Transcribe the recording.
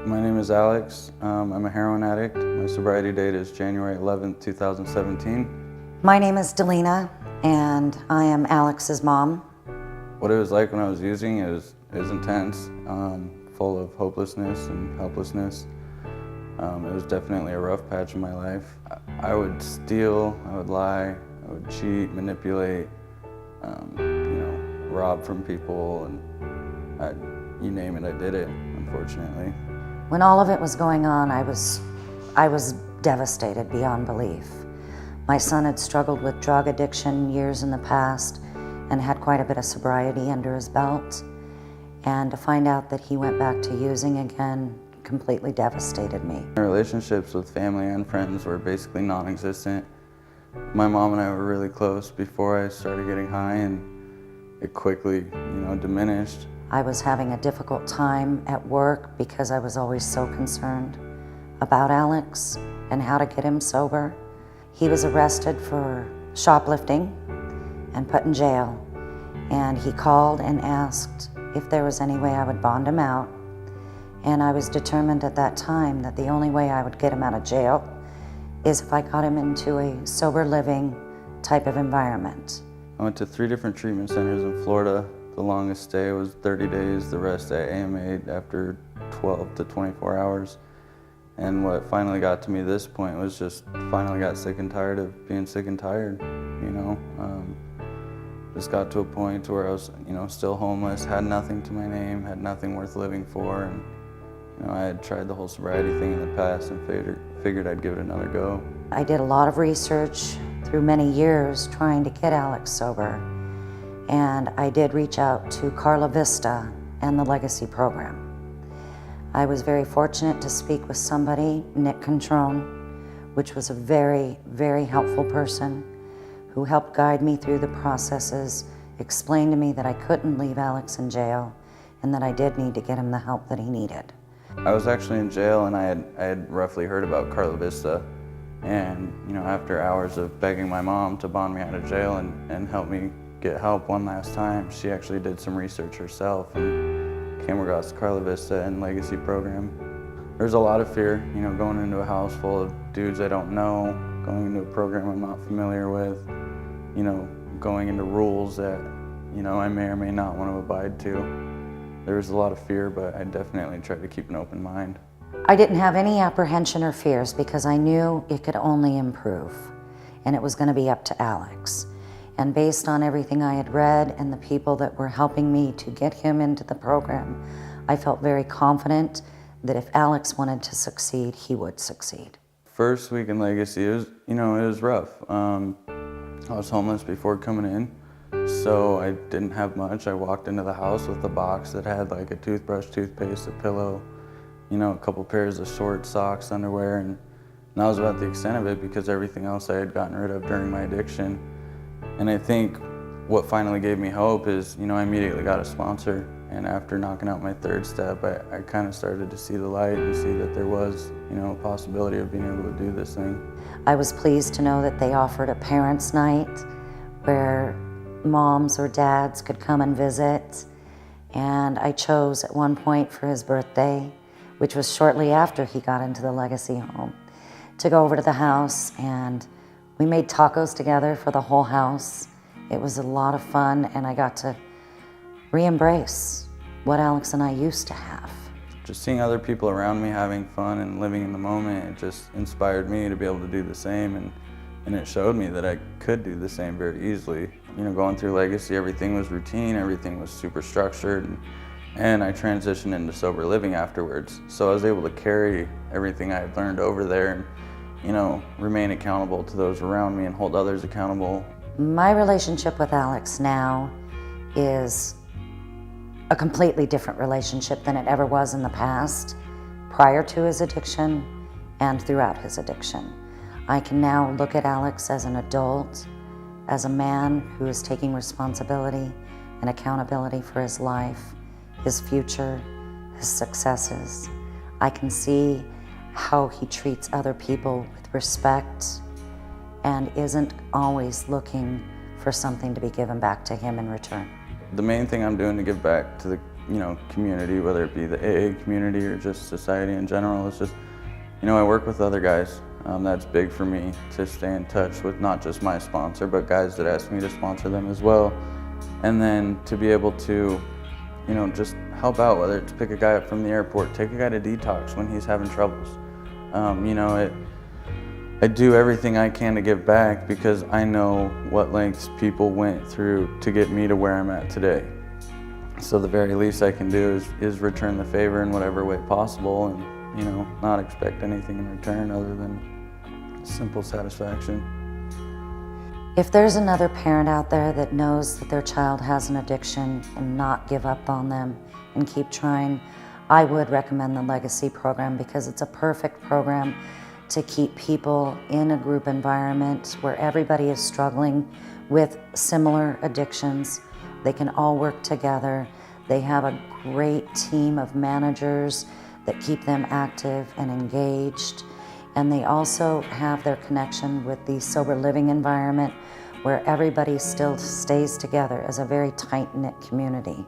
My name is Alex. I'm a heroin addict. My sobriety date is January 11th, 2017. My name is Daleena, and I am Alex's mom. What it was like when I was using is intense, full of hopelessness and helplessness. It was definitely a rough patch in my life. I would steal, I would lie, I would cheat, manipulate, rob from people, and you name it, I did it, unfortunately. When all of it was going on, I was devastated beyond belief. My son had struggled with drug addiction years in the past and had quite a bit of sobriety under his belt. And to find out that he went back to using again completely devastated me. My relationships with family and friends were basically non-existent. My mom and I were really close before I started getting high, and it quickly, diminished. I was having a difficult time at work because I was always so concerned about Alex and how to get him sober. He was arrested for shoplifting and put in jail, and he called and asked if there was any way I would bond him out. And I was determined at that time that the only way I would get him out of jail is if I got him into a sober living type of environment. I went to 3 different treatment centers in Florida. The longest stay was 30 days, the rest at AMA after 12 to 24 hours. And what finally got to me this point was just finally got sick and tired of being sick and tired, Just got to a point where I was, still homeless, had nothing to my name, had nothing worth living for. And, I had tried the whole sobriety thing in the past and figured I'd give it another go. I did a lot of research through many years trying to get Alex sober. And I did reach out to Carla Vista and the Legacy program. I was very fortunate to speak with somebody, Nick Controne, which was a very, very helpful person who helped guide me through the processes, explained to me that I couldn't leave Alex in jail and that I did need to get him the help that he needed. I was actually in jail, and I had roughly heard about Carla Vista. And, after hours of begging my mom to bond me out of jail and help me get help one last time, she actually did some research herself and came across Carla Vista and Legacy program. There's a lot of fear, going into a house full of dudes I don't know, going into a program I'm not familiar with, going into rules that, I may or may not want to abide to. There was a lot of fear, but I definitely tried to keep an open mind. I didn't have any apprehension or fears because I knew it could only improve, and it was going to be up to Alex. And based on everything I had read and the people that were helping me to get him into the program, I felt very confident that if Alex wanted to succeed, he would succeed. First week in Legacy, it was rough. I was homeless before coming in, so I didn't have much. I walked into the house with a box that had like a toothbrush, toothpaste, a pillow, a couple pairs of shorts, socks, underwear, and that was about the extent of it because everything else I had gotten rid of during my addiction. And I think what finally gave me hope is, I immediately got a sponsor, and after knocking out my 3rd step, I kind of started to see the light and see that there was, a possibility of being able to do this thing. I was pleased to know that they offered a parents' night where moms or dads could come and visit, and I chose at one point for his birthday, which was shortly after he got into the Legacy home, to go over to the house, and we made tacos together for the whole house. It was a lot of fun, and I got to re-embrace what Alex and I used to have. Just seeing other people around me having fun and living in the moment, it just inspired me to be able to do the same, and it showed me that I could do the same very easily. Going through Legacy, everything was routine, everything was super structured, and I transitioned into sober living afterwards. So I was able to carry everything I had learned over there and, remain accountable to those around me and hold others accountable. My relationship with Alex now is a completely different relationship than it ever was in the past, prior to his addiction and throughout his addiction. I can now look at Alex as an adult, as a man who is taking responsibility and accountability for his life, his future, his successes. I can see how he treats other people with respect and isn't always looking for something to be given back to him in return. The main thing I'm doing to give back to the community, whether it be the AA community or just society in general. It's just, I work with other guys. That's big for me, to stay in touch with not just my sponsor, but guys that ask me to sponsor them as well. And then to be able to, just help out, whether it's pick a guy up from the airport, take a guy to detox when he's having troubles. I do everything I can to give back because I know what lengths people went through to get me to where I'm at today. So the very least I can do is return the favor in whatever way possible, and not expect anything in return other than simple satisfaction. If there's another parent out there that knows that their child has an addiction and not give up on them and keep trying, I would recommend the Legacy program because it's a perfect program to keep people in a group environment where everybody is struggling with similar addictions. They can all work together. They have a great team of managers that keep them active and engaged. And they also have their connection with the sober living environment where everybody still stays together as a very tight-knit community.